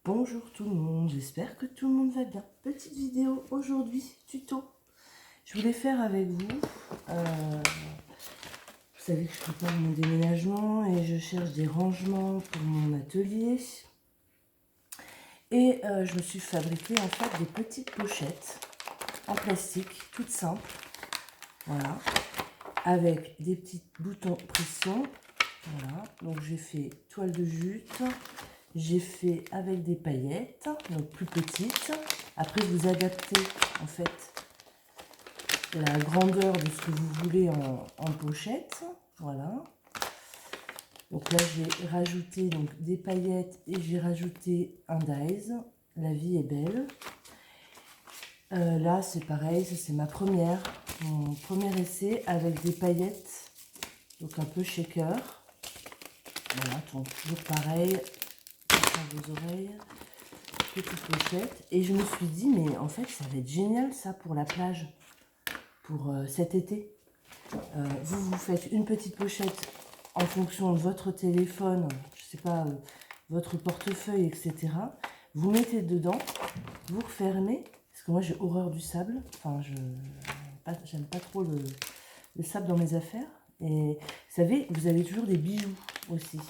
Bonjour tout le monde, j'espère que tout le monde va bien. Petite vidéo aujourd'hui, tuto. Je voulais faire avec vous, vous savez que je prépare mon déménagement et je cherche des rangements pour mon atelier. Et je me suis fabriqué en fait des petites pochettes en plastique, toutes simples. Voilà, avec des petits boutons pression. Voilà, donc j'ai fait toile de jute. J'ai fait avec des paillettes, donc plus petites. Après, vous adaptez en fait la grandeur de ce que vous voulez en pochette. Voilà. Donc là, j'ai rajouté donc, des paillettes et j'ai rajouté un dies. La vie est belle. Là, c'est pareil, ça c'est mon premier essai avec des paillettes, donc un peu shaker. Voilà, donc toujours pareil. Vos oreilles, petite pochette, et je me suis dit mais en fait ça va être génial ça pour la plage, pour cet été. Vous faites une petite pochette en fonction de votre téléphone, je sais pas, votre portefeuille, etc. Vous mettez dedans, vous refermez, parce que moi j'ai horreur du sable, enfin j'aime pas trop le sable dans mes affaires. Et vous savez, vous avez toujours des bijoux aussi.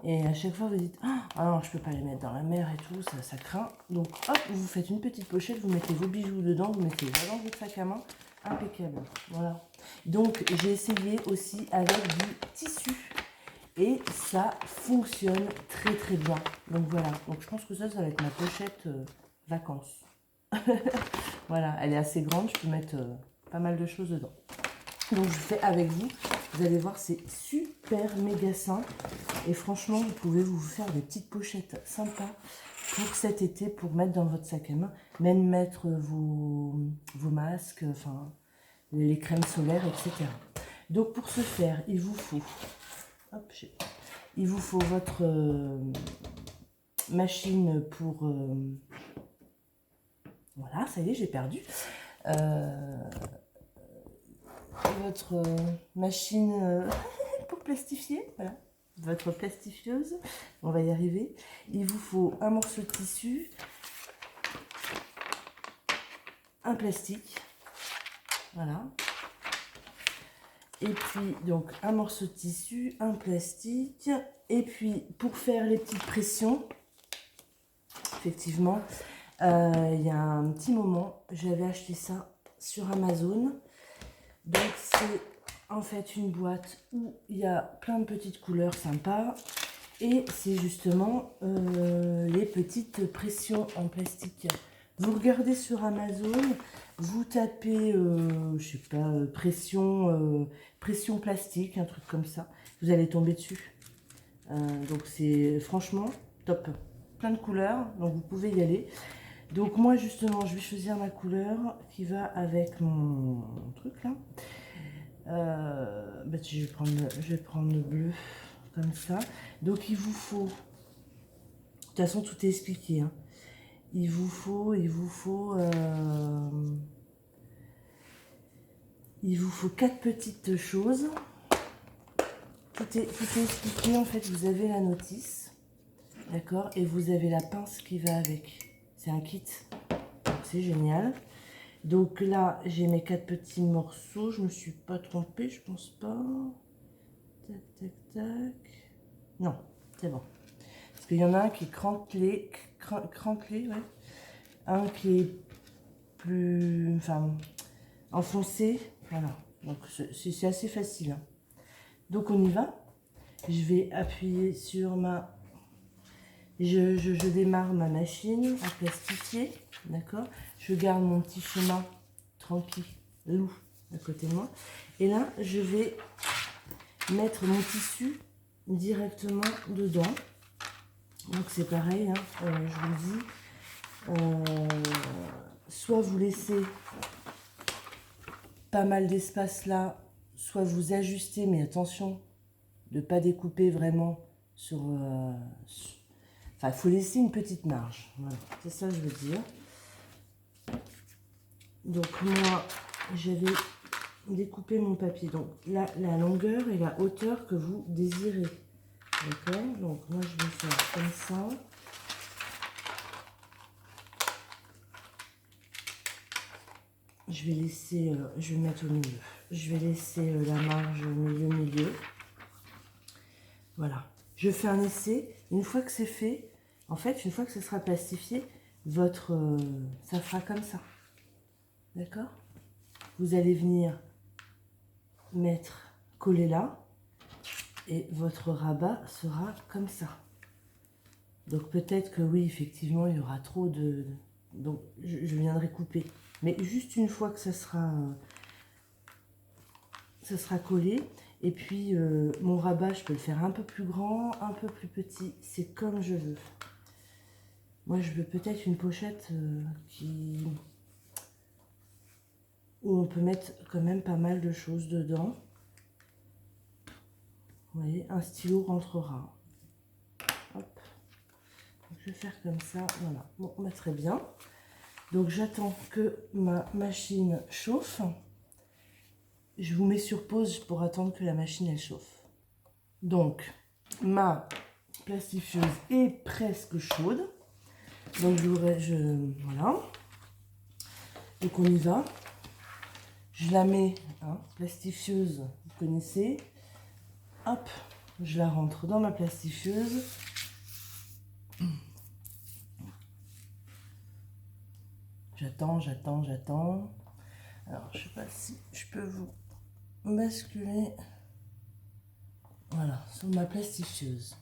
Et à chaque fois, vous dites « Ah non, je peux pas les mettre dans la mer et tout, ça craint. » Donc, hop, vous faites une petite pochette, vous mettez vos bijoux dedans, vous mettez dans votre sac à main. Impeccable. Voilà. Donc, j'ai essayé aussi avec du tissu. Et ça fonctionne très très bien. Donc, voilà. Donc, je pense que ça va être ma pochette vacances. Voilà, elle est assez grande, je peux mettre pas mal de choses dedans. Donc, je fais avec vous. Vous allez voir, c'est super méga simple. Et franchement, vous pouvez vous faire des petites pochettes sympas pour cet été, pour mettre dans votre sac à main. Même mettre vos masques, enfin, les crèmes solaires, etc. Donc, pour ce faire, il vous faut, hop, il vous faut votre machine pour... voilà, ça y est, j'ai perdu. Votre machine pour plastifier, voilà, votre plastifieuse, on va y arriver. Il vous faut un morceau de tissu, un plastique, voilà, et puis donc un morceau de tissu, un plastique, et puis pour faire les petites pressions, effectivement, il y a un petit moment, j'avais acheté ça sur Amazon. Donc c'est en fait une boîte où il y a plein de petites couleurs sympas et c'est justement les petites pressions en plastique. Vous regardez sur Amazon, vous tapez, je sais pas, pression plastique, un truc comme ça, vous allez tomber dessus. Donc c'est franchement top, plein de couleurs, donc vous pouvez y aller. Donc moi justement, je vais choisir ma couleur qui va avec mon truc là. Bah, je vais prendre le bleu comme ça. Donc il vous faut, de toute façon tout est expliqué, hein. Il vous faut 4 petites choses. Tout est expliqué en fait. Vous avez la notice, d'accord, et vous avez la pince qui va avec. C'est un kit, c'est génial. Donc là, j'ai mes 4 petits morceaux. Je me suis pas trompée, je pense pas. Tac, tac, tac. Non, c'est bon. Parce qu'il y en a un qui est crantelé, ouais. Un qui est plus, enfin, enfoncé. Voilà. Donc c'est assez facile, hein. Donc on y va. Je vais appuyer sur ma... Je démarre ma machine à plastifier, d'accord. Je garde mon petit chemin tranquille, loup, à côté de moi. Et là, je vais mettre mon tissu directement dedans. Donc c'est pareil, hein, je vous dis, soit vous laissez pas mal d'espace là, soit vous ajustez, mais attention de ne pas découper vraiment sur... enfin, il faut laisser une petite marge, voilà, c'est ça que je veux dire. Donc moi, je vais découper mon papier. Donc la longueur et la hauteur que vous désirez. D'accord. Donc moi, je vais faire comme ça. je vais laisser, je vais mettre au milieu. Je vais laisser la marge milieu. Voilà. Je fais un essai. Une fois que c'est fait, en fait, une fois que ce sera plastifié, ça fera comme ça. D'accord? Vous allez venir coller là, et votre rabat sera comme ça. Donc peut-être que oui, effectivement, il y aura trop de... Donc je viendrai couper. Mais juste une fois que ça sera collé. Et puis mon rabat, je peux le faire un peu plus grand, un peu plus petit. C'est comme je veux. Moi, je veux peut-être une pochette où on peut mettre quand même pas mal de choses dedans. Vous voyez, un stylo rentrera. Hop. Donc, je vais faire comme ça. Voilà. Bon, bah, très bien. Donc j'attends que ma machine chauffe. Je vous mets sur pause pour attendre que la machine elle chauffe. Donc ma plastifieuse est presque chaude. Donc voilà. Donc on y va. Je la mets, hein, plastifieuse, vous connaissez. Hop, je la rentre dans ma plastifieuse. J'attends. Alors, je sais pas si je peux vous basculer. Voilà, sur ma plastifieuse.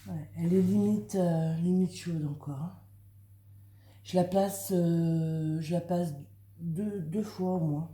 Ouais, elle est limite chaude encore. Hein. Je la passe deux fois au moins.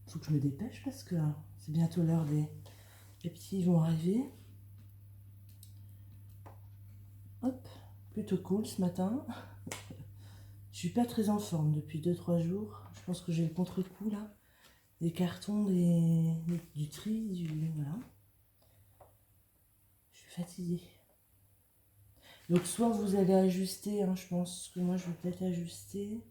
Faut que je me dépêche parce que c'est bientôt l'heure les petits vont arriver. Hop, plutôt cool ce matin. Je suis pas très en forme depuis 2-3 jours. Je pense que j'ai le contre-coup là. Des cartons, du tri, voilà. Je suis fatiguée. Donc soit vous allez ajuster, hein, je pense que moi je vais peut-être ajuster.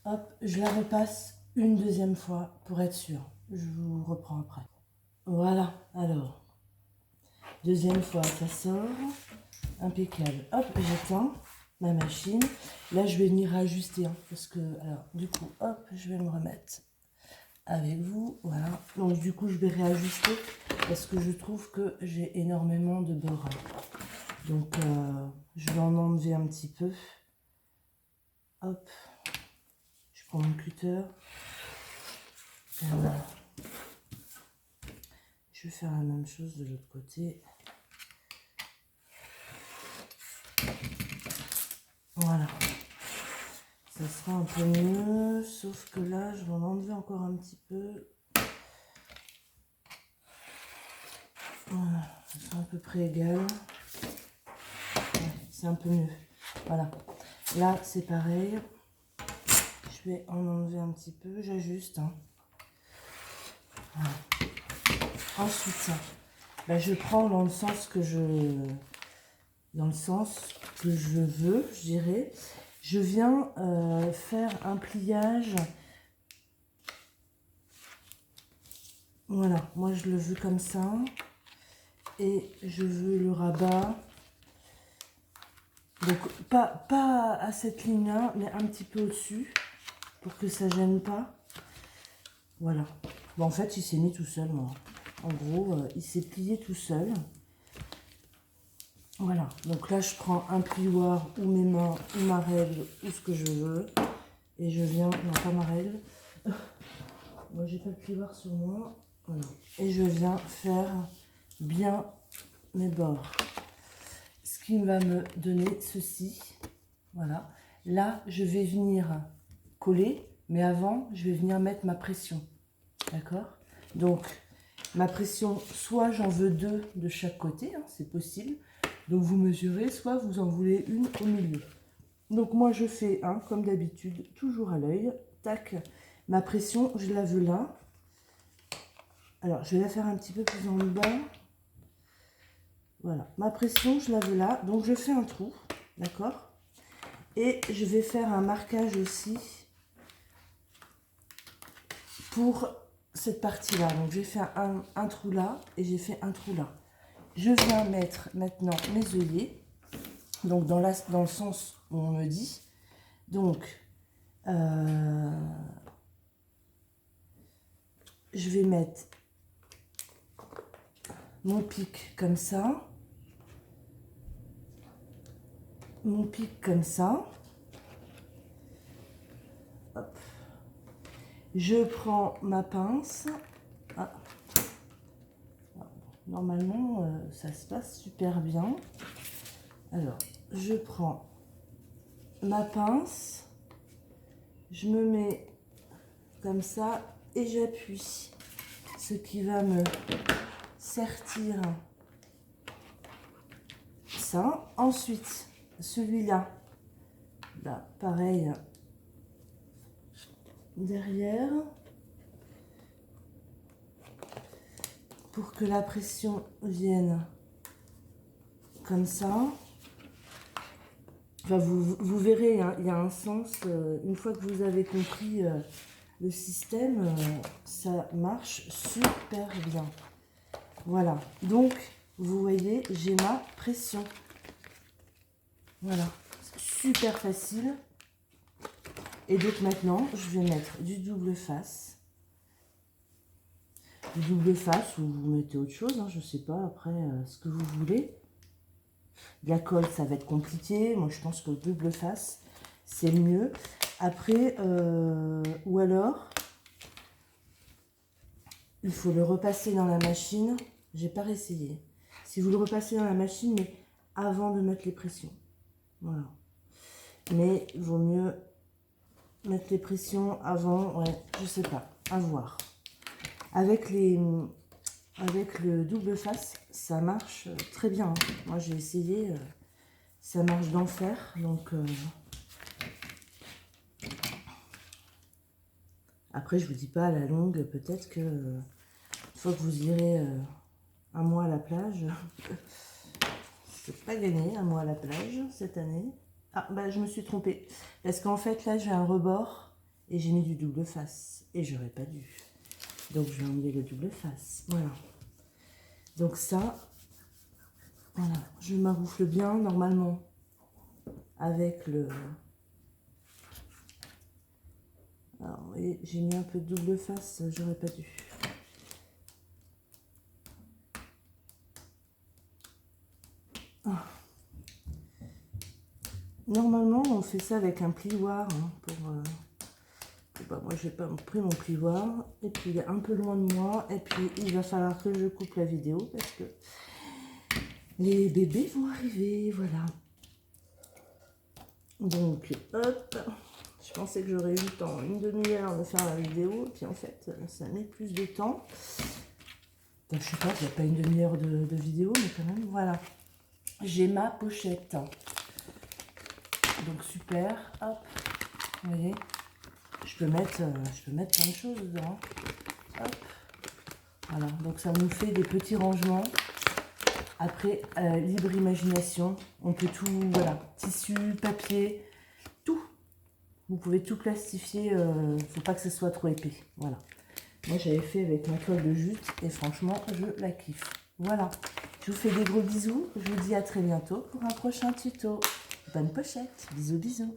Hop, je la repasse une deuxième fois pour être sûre. Je vous reprends après. Voilà, alors. Deuxième fois, ça sort. Impeccable. Hop, j'éteins ma machine. Là, je vais venir ajuster. Hein, parce que, alors, du coup, hop, je vais me remettre avec vous. Voilà. Donc, du coup, je vais réajuster parce que je trouve que j'ai énormément de bords. Donc, je vais en enlever un petit peu. Hop. Je prends mon cutter. Voilà. Je vais faire la même chose de l'autre côté. Voilà. Ça sera un peu mieux, sauf que là, je vais en enlever encore un petit peu. Voilà, ça sera à peu près égal. Ouais, c'est un peu mieux. Voilà. Là, c'est pareil. Je vais en enlever un petit peu, j'ajuste. Hein. Voilà. Ensuite, je prends dans le sens que je veux, je dirais. Je viens faire un pliage. Voilà, moi je le veux comme ça. Et je veux le rabat. Donc pas à cette ligne-là, mais un petit peu au-dessus. Pour que ça gêne pas. Voilà. Bon, en fait, il s'est mis tout seul, moi. En gros, il s'est plié tout seul. Voilà. Donc là, je prends un plioir ou mes mains ou ma règle ou ce que je veux. Et je viens... Non, pas ma règle. Moi, j'ai pas le plioir sur moi. Voilà. Et je viens faire bien mes bords. Ce qui va me donner ceci. Voilà. Là, je vais venir coller. Mais avant, je vais venir mettre ma pression. D'accord? Donc, ma pression, soit j'en veux 2 de chaque côté, hein, c'est possible. Donc, vous mesurez, soit vous en voulez une au milieu. Donc, moi, je fais, comme d'habitude, toujours à l'œil. Tac. Ma pression, je la veux là. Alors, je vais la faire un petit peu plus en bas. Voilà. Ma pression, je la veux là. Donc, je fais un trou. D'accord? Et je vais faire un marquage aussi pour cette partie-là. Donc, j'ai fait un trou là et j'ai fait un trou là. Je viens mettre maintenant mes œillets, donc dans le sens où on me dit. Donc, je vais mettre mon pic comme ça, mon pic comme ça. Hop. Je prends ma pince. Ah. Normalement, ça se passe super bien. Alors, je prends ma pince, je me mets comme ça et j'appuie, ce qui va me sertir ça. Ensuite, celui-là, là, pareil, derrière, pour que la pression vienne comme ça. Enfin, vous verrez, hein, il y a un sens, une fois que vous avez compris le système, ça marche super bien. Voilà, donc vous voyez, j'ai ma pression. Voilà, super facile. Et donc maintenant, je vais mettre du double face. Du double face, ou vous mettez autre chose, hein, je sais pas, après ce que vous voulez. La colle, ça va être compliqué. Moi, je pense que le double face, c'est le mieux. Après, ou alors, il faut le repasser dans la machine. J'ai pas réessayé. Si vous le repassez dans la machine, mais avant de mettre les pressions. Voilà. Mais il vaut mieux mettre les pressions avant. Ouais, je sais pas. À voir. Avec le double face, ça marche très bien. Hein. Moi, j'ai essayé. Ça marche d'enfer. Donc, après, je vous dis pas à la longue. Peut-être que une fois que vous irez un mois à la plage, c'est pas gagné un mois à la plage cette année. Ah, bah, je me suis trompée. Parce qu'en fait, là, j'ai un rebord et j'ai mis du double face. Et j'aurais pas dû. Donc, je vais enlever le double face. Voilà. Donc, ça, voilà. Je maroufle bien, normalement, avec le... Alors, vous voyez, j'ai mis un peu de double face, j'aurais pas dû. Ah. Normalement, on fait ça avec un plioir. Hein, bah, moi, j'ai pas pris mon plioir. Et puis, il est un peu loin de moi. Et puis, il va falloir que je coupe la vidéo parce que les bébés vont arriver. Voilà. Donc, hop. Je pensais que j'aurais eu le temps, une demi-heure de faire la vidéo. Et puis, en fait, ça met plus de temps. Donc, je sais pas, il n'y a pas une demi-heure de vidéo, mais quand même, voilà. J'ai ma pochette. Donc super, hop, vous voyez, je peux mettre plein de choses dedans. Hop, voilà, donc ça nous fait des petits rangements. Après, libre imagination, on peut tout, voilà, tissu, papier, tout. Vous pouvez tout plastifier, faut pas que ce soit trop épais, voilà. Moi j'avais fait avec ma toile de jute et franchement, je la kiffe. Voilà, je vous fais des gros bisous, je vous dis à très bientôt pour un prochain tuto. Bonne pochette, bisous bisous.